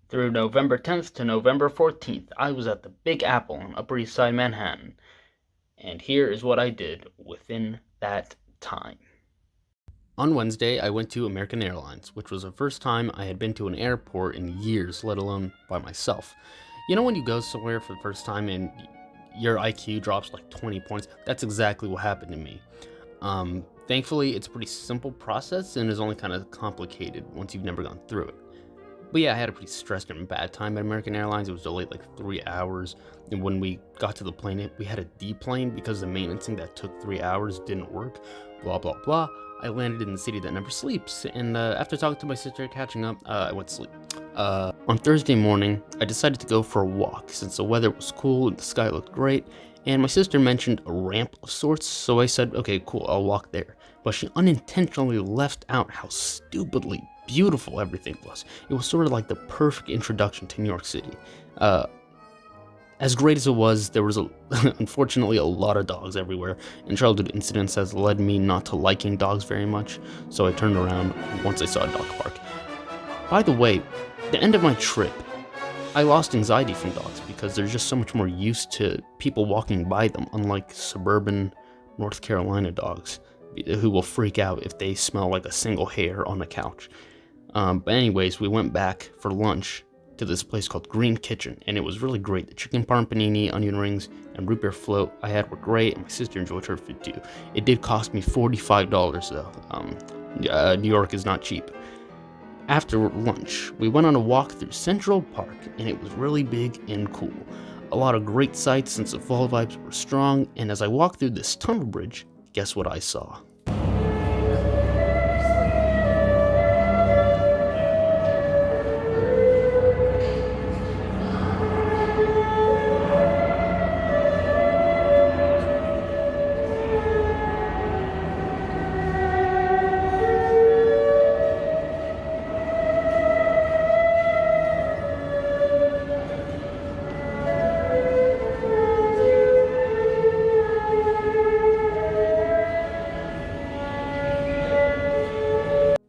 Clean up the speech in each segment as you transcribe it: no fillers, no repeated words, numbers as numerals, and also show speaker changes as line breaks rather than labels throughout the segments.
Through November 10th to November 14th, I was at the Big Apple on Upper East Side Manhattan. And here is what I did within that time. On Wednesday, I went to American Airlines, which was the first time I had been to an airport in years, let alone by myself. You know when you go somewhere for the first time and your IQ drops like 20 points? That's exactly what happened to me. Thankfully, it's a pretty simple process and is only kind of complicated once you've never gone through it. But yeah, I had a pretty stressed and bad time at American Airlines. It was delayed like 3 hours. And when we got to the plane, we had a deplane because the maintenance that took 3 hours didn't work. Blah, blah, blah. I landed in the city that never sleeps. And after talking to my sister, catching up, I went to sleep. On Thursday morning, I decided to go for a walk since the weather was cool and the sky looked great. And my sister mentioned a ramp of sorts, so I said, okay, cool, I'll walk there. But she unintentionally left out how stupidly beautiful everything was. It was sort of like the perfect introduction to New York City. As great as it was, there was unfortunately a lot of dogs everywhere, and childhood incidents has led me not to liking dogs very much, so I turned around once I saw a dog park. By the way, the end of my trip, I lost anxiety from dogs because they're just so much more used to people walking by them, unlike suburban North Carolina dogs, who will freak out if they smell like a single hair on a couch. But anyways, we went back for lunch to this place called Green Kitchen, and it was really great. The chicken parm panini, onion rings, and root beer float I had were great, and my sister enjoyed her food too. It did cost me $45 though. New York is not cheap. After lunch, we went on a walk through Central Park, and it was really big and cool. A lot of great sights since the fall vibes were strong, and as I walked through this tunnel bridge, guess what I saw?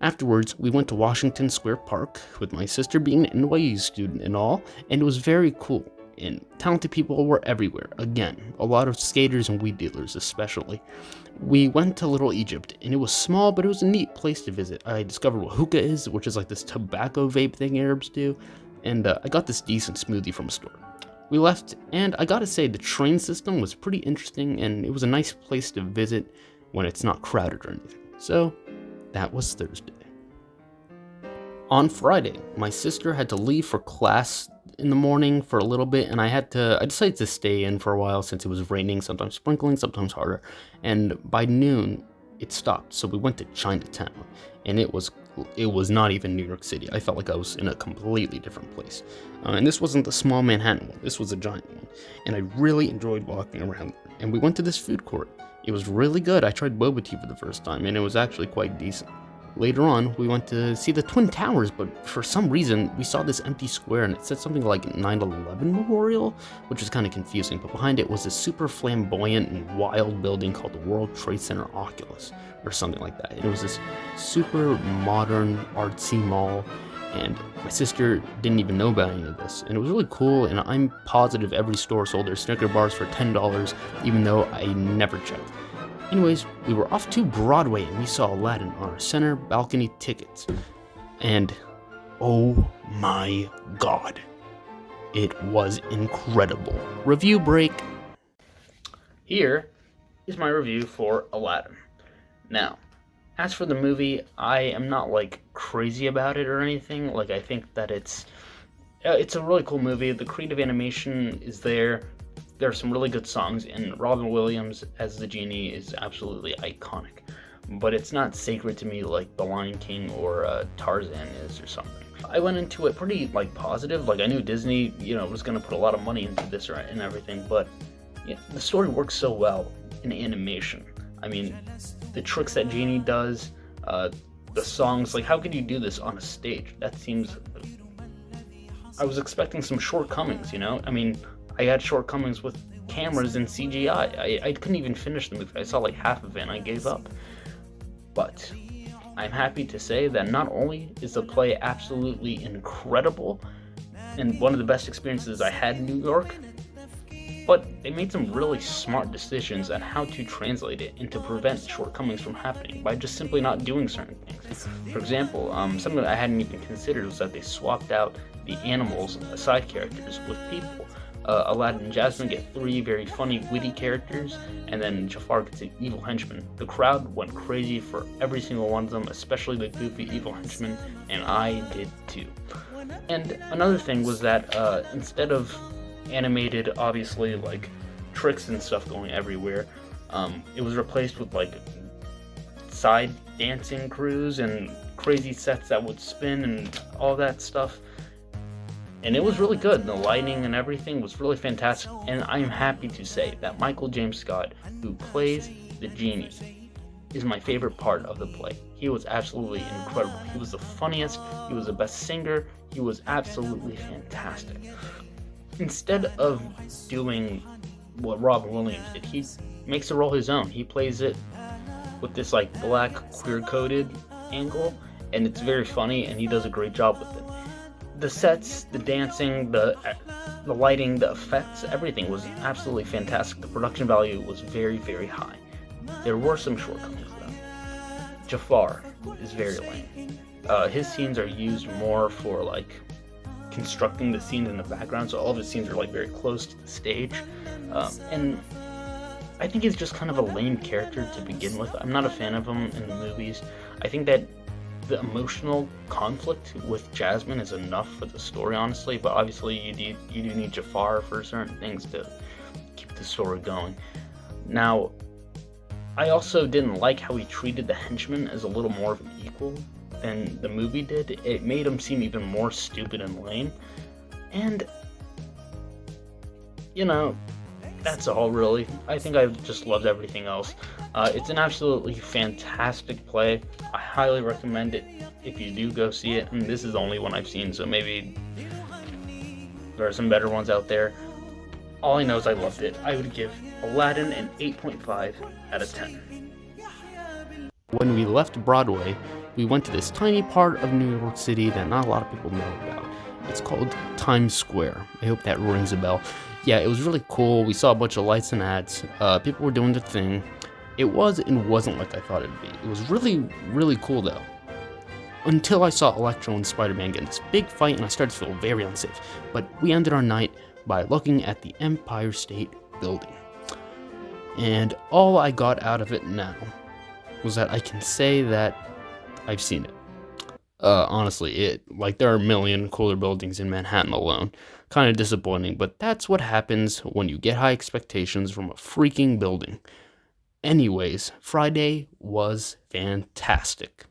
Afterwards, we went to Washington Square Park with my sister being an NYU student and all, and it was very cool. And talented people were everywhere. Again, a lot of skaters and weed dealers especially. We went to Little Egypt, and it was small, but it was a neat place to visit. I discovered what hookah is, which is like this tobacco vape thing Arabs do, and I got this decent smoothie from a store. We left, and I gotta say, the train system was pretty interesting, and it was a nice place to visit when it's not crowded or anything. So, that was Thursday. On Friday, my sister had to leave for class in the morning for a little bit, and I decided to stay in for a while since it was raining, sometimes sprinkling, sometimes harder, and by noon, it stopped, so we went to Chinatown, and it was not even New York City. I felt like I was in a completely different place, and this wasn't the small Manhattan one, this was a giant one, and I really enjoyed walking around there, and we went to this food court. It was really good. I tried boba tea for the first time, and it was actually quite decent. Later on, we went to see the Twin Towers, but for some reason, we saw this empty square and it said something like 9/11 Memorial, which was kind of confusing, but behind it was a super flamboyant and wild building called the World Trade Center Oculus, or something like that. And it was this super modern, artsy mall, and my sister didn't even know about any of this, and it was really cool, and I'm positive every store sold their Snicker bars for $10, even though I never checked. Anyways, we were off to Broadway and we saw Aladdin on our center balcony tickets. And oh my god, it was incredible. Review break. Here is my review for Aladdin. Now, as for the movie, I am not like crazy about it or anything. Like, I think that it's a really cool movie. The creative animation is there. There are some really good songs, and Robin Williams as the genie is absolutely iconic. But it's not sacred to me like The Lion King or Tarzan is or something. I went into it pretty positive. I knew Disney, was going to put a lot of money into this and everything, but the story works so well in animation. I mean, the tricks that Genie does, the songs, how could you do this on a stage? That seems... I was expecting some shortcomings, I mean, I had shortcomings with cameras and CGI. I couldn't even finish the movie. I saw half of it and I gave up. But I'm happy to say that not only is the play absolutely incredible, and one of the best experiences I had in New York. But they made some really smart decisions on how to translate it and to prevent shortcomings from happening by just simply not doing certain things. For example, something that I hadn't even considered was that they swapped out the animals, side characters, with people. Aladdin and Jasmine get three very funny, witty characters, and then Jafar gets an evil henchman. The crowd went crazy for every single one of them, especially the goofy evil henchman, and I did too. And another thing was that instead of animated, obviously, like tricks and stuff going everywhere, it was replaced with like side dancing crews and crazy sets that would spin and all that stuff. And it was really good. The lighting and everything was really fantastic. And I am happy to say that Michael James Scott, who plays the genie, is my favorite part of the play. He was absolutely incredible. He was the funniest. He was the best singer. He was absolutely fantastic. Instead of doing what Robin Williams did, he makes the role his own. He plays it with this like black queer-coded angle, and it's very funny, and he does a great job with it. The sets, the dancing, the lighting, the effects, everything was absolutely fantastic. The production value was very, very high. There were some shortcomings though. Jafar is very lame. His scenes are used more for like constructing the scenes in the background, so all of his scenes are like very close to the stage. And I think he's just kind of a lame character to begin with. I'm not a fan of him in the movies. I think that the emotional conflict with Jasmine is enough for the story, honestly, but obviously you do need Jafar for certain things to keep the story going. Now, I also didn't like how he treated the henchman as a little more of an equal than the movie did. It made him seem even more stupid and lame. And, you know, that's all really. I think I just loved everything else. It's an absolutely fantastic play. I highly recommend it if you do go see it. And this is the only one I've seen, so maybe there are some better ones out there. All I know is I loved it. I would give Aladdin an 8.5 out of 10. When we left Broadway, we went to this tiny part of New York City that not a lot of people know about. It's called Times Square. I hope that rings a bell. Yeah, it was really cool. We saw a bunch of lights and ads. People were doing their thing. It was and wasn't like I thought it'd be. It was really, really cool though. Until I saw Electro and Spider-Man get in this big fight and I started to feel very unsafe. But we ended our night by looking at the Empire State Building. And all I got out of it now was that I can say that I've seen it. Honestly, there are a million cooler buildings in Manhattan alone. Kind of disappointing, but that's what happens when you get high expectations from a freaking building. Anyways, Friday was fantastic.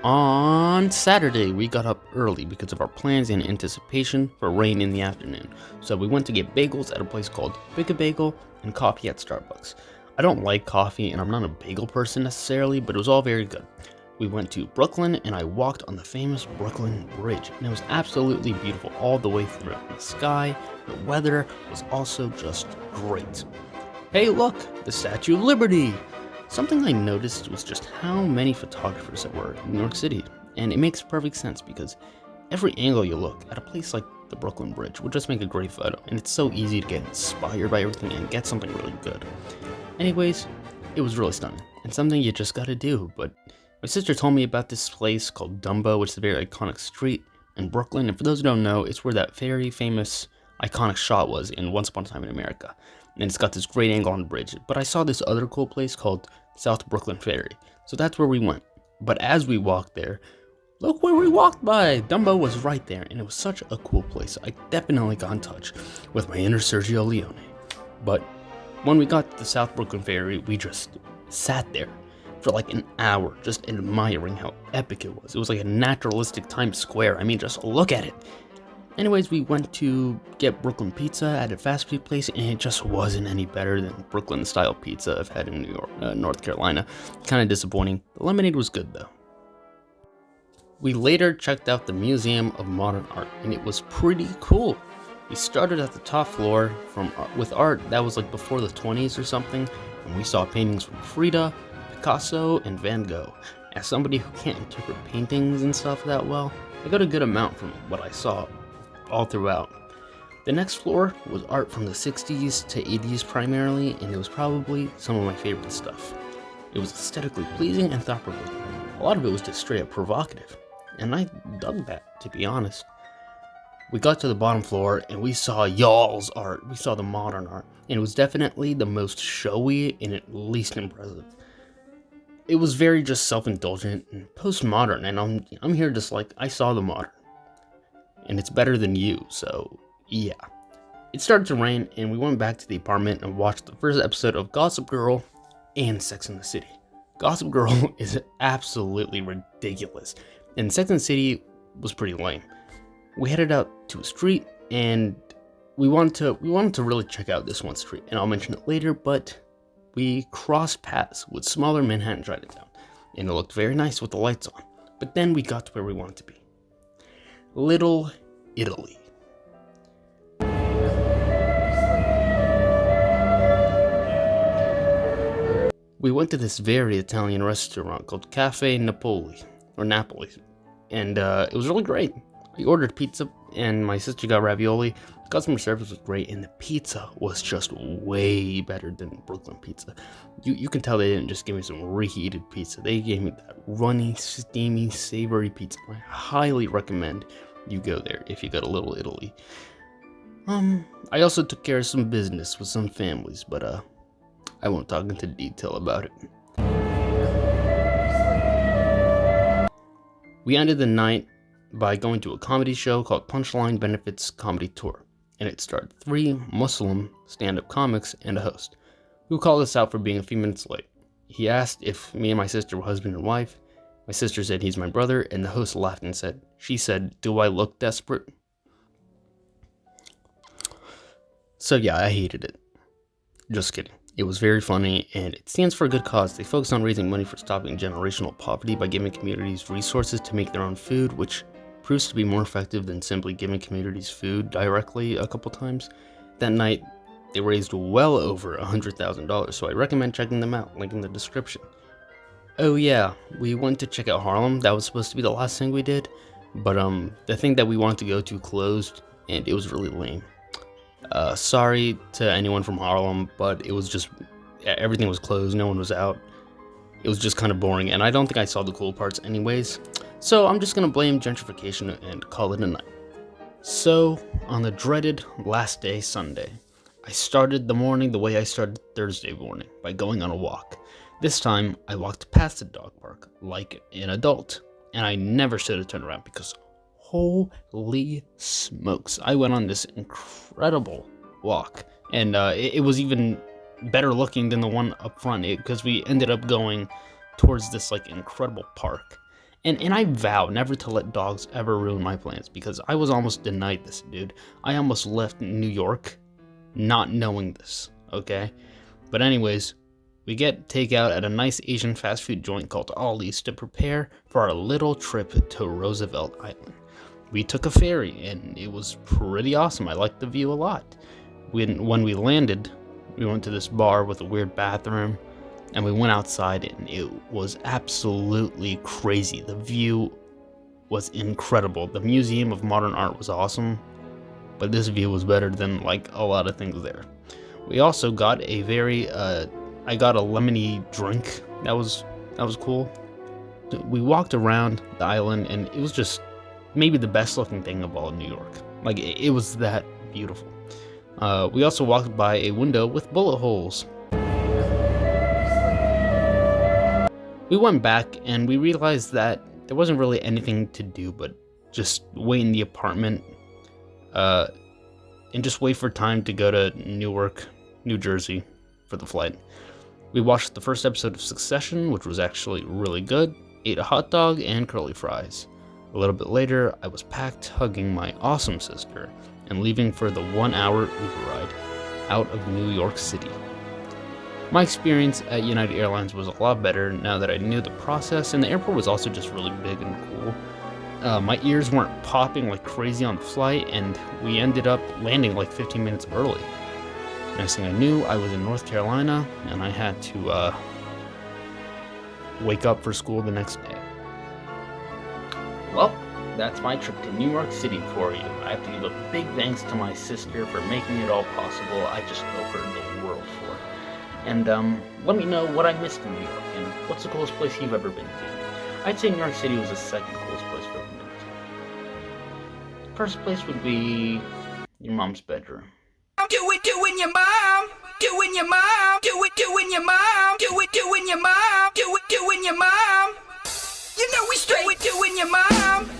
On Saturday, we got up early because of our plans in anticipation for rain in the afternoon. So we went to get bagels at a place called Big A Bagel and coffee at Starbucks. I don't like coffee and I'm not a bagel person necessarily, but it was all very good. We went to Brooklyn and I walked on the famous Brooklyn Bridge, and it was absolutely beautiful all the way through. The sky, the weather was also just great. Hey look, the Statue of Liberty! Something I noticed was just how many photographers there were in New York City, and it makes perfect sense because every angle you look at a place like the Brooklyn Bridge would just make a great photo, and it's so easy to get inspired by everything and get something really good. Anyways, it was really stunning, and something you just gotta do, but my sister told me about this place called Dumbo, which is a very iconic street in Brooklyn, and for those who don't know, it's where that very famous iconic shot was in Once Upon a Time in America, and it's got this great angle on the bridge. But I saw this other cool place called South Brooklyn Ferry, so that's where we went. But as we walked there, look where we walked by! Dumbo was right there, and it was such a cool place. I definitely got in touch with my inner Sergio Leone. But when we got to the South Brooklyn Ferry, we just sat there for like an hour, just admiring how epic it was. It was like a naturalistic Times Square. I mean, just look at it. Anyways, we went to get Brooklyn pizza at a fast food place, and it just wasn't any better than Brooklyn style pizza I've had in New York, North Carolina. Kind of disappointing. The lemonade was good though. We later checked out the Museum of Modern Art, and it was pretty cool. We started at the top floor with art that was like before the 20s or something, and we saw paintings from Frida, Picasso, and Van Gogh. As somebody who can't interpret paintings and stuff that well, I got a good amount from what I saw. all throughout. The next floor was art from the 60s to 80s primarily, and it was probably some of my favorite stuff. It was aesthetically pleasing and thought-provoking. A lot of it was just straight up provocative, and I dug that, to be honest. We got to the bottom floor and we saw y'all's art. We saw the modern art, and it was definitely the most showy and at least impressive. It was very just self-indulgent and postmodern, and I'm here just like, I saw the modern, and it's better than you, so yeah. It started to rain, and we went back to the apartment and watched the first episode of Gossip Girl and Sex and the City. Gossip Girl is absolutely ridiculous, and Sex and the City was pretty lame. We headed out to a street, and we wanted to really check out this one street, and I'll mention it later, but we crossed paths with smaller Manhattan Chinatown, and it looked very nice with the lights on. But then we got to where we wanted to be. Little Italy. We went to this very Italian restaurant called Cafe Napoli, and it was really great. We ordered pizza, and my sister got ravioli. The customer service was great, and the pizza was just way better than Brooklyn pizza. You can tell they didn't just give me some reheated pizza. They gave me that runny, steamy, savory pizza. I highly recommend you go there if you go to Little Italy. I also took care of some business with some families, but I won't talk into detail about it. We ended the night by going to a comedy show called Punchline Benefits Comedy Tour, and it starred 3 Muslim stand-up comics and a host, who called us out for being a few minutes late. He asked if me and my sister were husband and wife. My sister said he's my brother, and the host laughed and said, "Do I look desperate?" So yeah, I hated it. Just kidding. It was very funny, and it stands for a good cause. They focus on raising money for stopping generational poverty by giving communities resources to make their own food, which proves to be more effective than simply giving communities food directly a couple times. That night, they raised well over $100,000, so I recommend checking them out, link in the description. Oh yeah, we went to check out Harlem. That was supposed to be the last thing we did, but the thing that we wanted to go to closed, and it was really lame. Sorry to anyone from Harlem, but it was just, everything was closed, no one was out. It was just kind of boring, and I don't think I saw the cool parts anyways. So I'm just gonna blame gentrification and call it a night. So, on the dreaded last day, Sunday, I started the morning the way I started Thursday morning, by going on a walk. This time, I walked past the dog park, like an adult, and I never should have turned around because holy smokes, I went on this incredible walk, and it was even better looking than the one up front, because we ended up going towards this like incredible park. And I vow never to let dogs ever ruin my plans, because I was almost denied this, dude. I almost left New York not knowing this, okay? But anyways, we get takeout at a nice Asian fast food joint called Ollie's to prepare for our little trip to Roosevelt Island. We took a ferry, and it was pretty awesome. I liked the view a lot. When we landed, we went to this bar with a weird bathroom, and we went outside, and it was absolutely crazy. The view was incredible. The Museum of Modern Art was awesome, but this view was better than like a lot of things there. We also got a I got a lemony drink. That was cool. We walked around the island, and it was just maybe the best looking thing of all of New York. Like, it was that beautiful. We also walked by a window with bullet holes. We went back, and we realized that there wasn't really anything to do but just wait in the apartment, and just wait for time to go to Newark, New Jersey for the flight. We watched the first episode of Succession, which was actually really good, ate a hot dog and curly fries. A little bit later, I was packed, hugging my awesome sister, and leaving for the 1-hour Uber ride out of New York City. My experience at United Airlines was a lot better now that I knew the process, and the airport was also just really big and cool. My ears weren't popping like crazy on the flight, and we ended up landing like 15 minutes early. Next thing I knew, I was in North Carolina, and I had to wake up for school the next day. Well, that's my trip to New York City for you. I have to give a big thanks to my sister for making it all possible. I just owe her the world for it. And let me know what I missed in New York, and what's the coolest place you've ever been to. I'd say New York City was the second coolest place I've ever been to. First place would be your mom's bedroom.
Do it, doing your mom. Doing your mom. Do it, doing your mom. Do it, doing your mom. Do it, doing your mom. You know we straight doing your mom.